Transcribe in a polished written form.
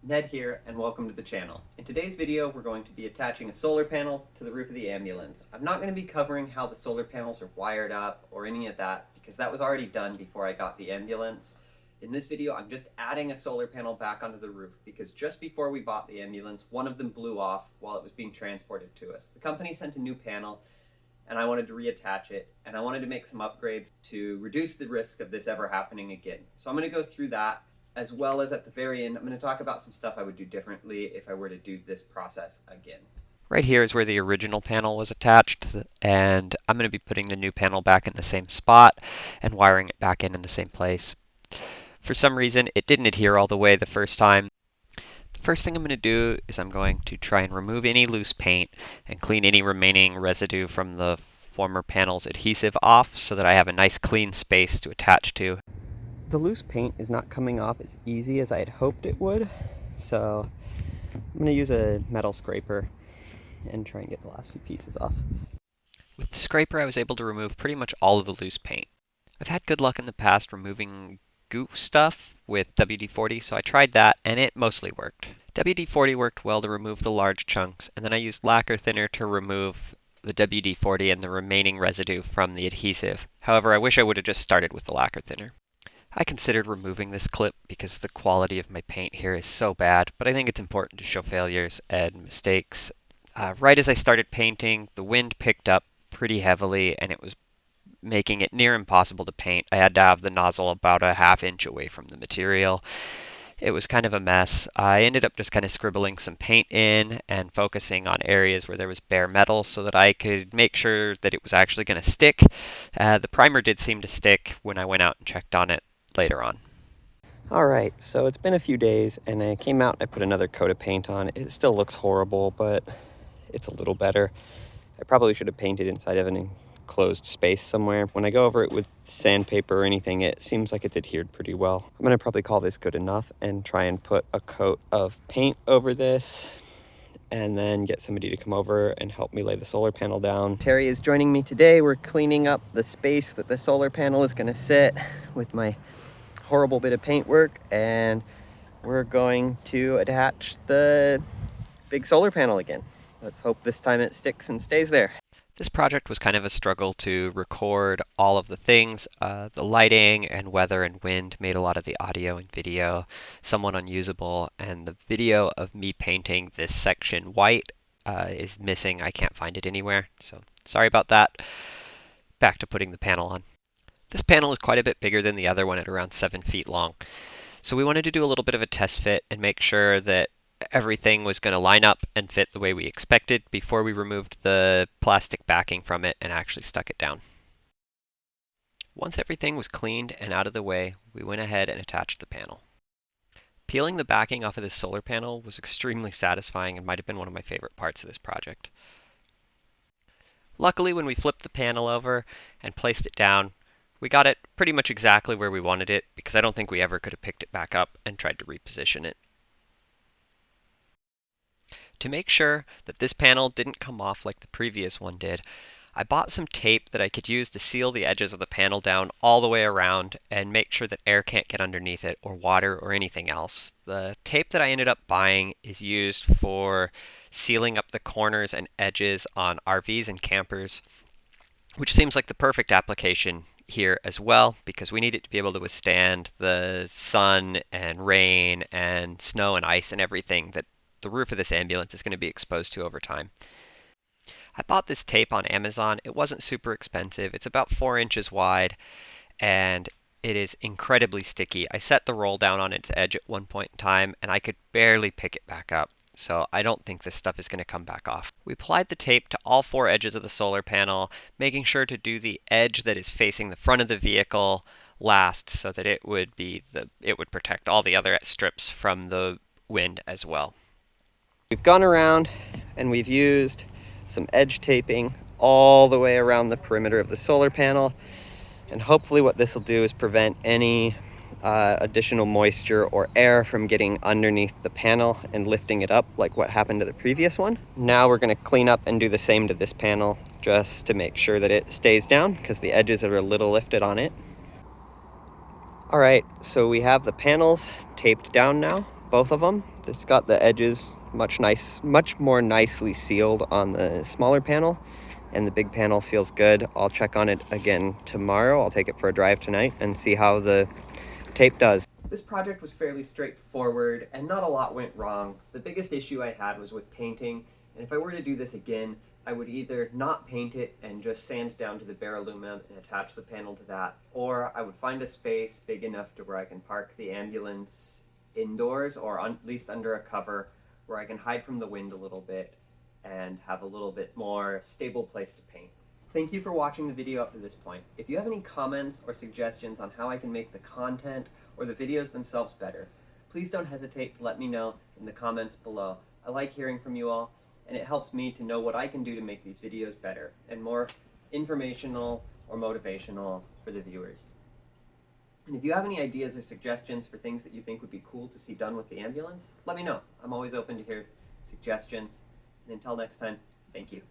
Ned here, and welcome to the channel. In today's video, we're going to be attaching a solar panel to the roof of the ambulance. I'm not going to be covering how the solar panels are wired up or any of that, because that was already done before I got the ambulance. In this video, I'm just adding a solar panel back onto the roof, because just before we bought the ambulance, one of them blew off while it was being transported to us. The company sent a new panel, and I wanted to reattach it, and I wanted to make some upgrades to reduce the risk of this ever happening again. So I'm going to go through that, as well as at the very end, I'm going to talk about some stuff I would do differently if I were to do this process again. Right here is where the original panel was attached, and I'm going to be putting the new panel back in the same spot and wiring it back in the same place. For some reason, it didn't adhere all the way the first time. The first thing I'm going to do is I'm going to try and remove any loose paint and clean any remaining residue from the former panel's adhesive off so that I have a nice clean space to attach to. The loose paint is not coming off as easy as I had hoped it would, so I'm going to use a metal scraper and try and get the last few pieces off. With the scraper, I was able to remove pretty much all of the loose paint. I've had good luck in the past removing goo stuff with WD-40, so I tried that and it mostly worked. WD-40 worked well to remove the large chunks, and then I used lacquer thinner to remove the WD-40 and the remaining residue from the adhesive. However, I wish I would have just started with the lacquer thinner. I considered removing this clip because the quality of my paint here is so bad, but I think it's important to show failures and mistakes. Right as I started painting, the wind picked up pretty heavily and it was making it near impossible to paint. I had to have the nozzle about a ½ inch away from the material. It was kind of a mess. I ended up just kind of scribbling some paint in and focusing on areas where there was bare metal so that I could make sure that it was actually going to stick. The primer did seem to stick when I went out and checked on it later on. Alright, so it's been a few days and I came out and I put another coat of paint on. It still looks horrible, but it's a little better. I probably should have painted inside of an enclosed space somewhere. When I go over it with sandpaper or anything, it seems like it's adhered pretty well. I'm going to probably call this good enough and try and put a coat of paint over this and then get somebody to come over and help me lay the solar panel down. Terry is joining me today. We're cleaning up the space that the solar panel is going to sit with my horrible bit of paintwork, and we're going to attach the big solar panel again. Let's hope this time it sticks and stays there. This project was kind of a struggle to record all of the things. The lighting and weather and wind made a lot of the audio and video somewhat unusable, and the video of me painting this section white is missing. I can't find it anywhere, so sorry about that. Back to putting the panel on. This panel is quite a bit bigger than the other one at around 7 feet long. So we wanted to do a little bit of a test fit and make sure that everything was going to line up and fit the way we expected before we removed the plastic backing from it and actually stuck it down. Once everything was cleaned and out of the way, we went ahead and attached the panel. Peeling the backing off of this solar panel was extremely satisfying and might have been one of my favorite parts of this project. Luckily, when we flipped the panel over and placed it down, we got it pretty much exactly where we wanted it, because I don't think we ever could have picked it back up and tried to reposition it. To make sure that this panel didn't come off like the previous one did, I bought some tape that I could use to seal the edges of the panel down all the way around and make sure that air can't get underneath it, or water, or anything else. The tape that I ended up buying is used for sealing up the corners and edges on RVs and campers, which seems like the perfect application here as well, because we need it to be able to withstand the sun and rain and snow and ice and everything that the roof of this ambulance is going to be exposed to over time. I bought this tape on Amazon. It wasn't super expensive. It's about 4 inches wide and it is incredibly sticky. I set the roll down on its edge at one point in time and I could barely pick it back up. So I don't think this stuff is going to come back off. We applied the tape to all 4 edges of the solar panel, making sure to do the edge that is facing the front of the vehicle last so that it would protect all the other strips from the wind as well. We've gone around and we've used some edge taping all the way around the perimeter of the solar panel, and hopefully what this will do is prevent any additional moisture or air from getting underneath the panel and lifting it up like what happened to the previous one. Now we're going to clean up and do the same to this panel just to make sure that it stays down, because the edges are a little lifted on it. Alright, so we have the panels taped down now. both of them. It's got the edges much more nicely sealed on the smaller panel, and the big panel feels good. I'll check on it again tomorrow. I'll take it for a drive tonight and see how the tape does. This project was fairly straightforward and not a lot went wrong. The biggest issue I had was with painting, and if I were to do this again, I would either not paint it and just sand down to the bare aluminum and attach the panel to that, or I would find a space big enough to where I can park the ambulance indoors, or at least under a cover, where I can hide from the wind a little bit and have a little bit more stable place to paint. Thank you for watching the video up to this point. If you have any comments or suggestions on how I can make the content or the videos themselves better, please don't hesitate to let me know in the comments below. I like hearing from you all, and it helps me to know what I can do to make these videos better and more informational or motivational for the viewers. And if you have any ideas or suggestions for things that you think would be cool to see done with the ambulance, let me know. I'm always open to hear suggestions. And until next time, thank you.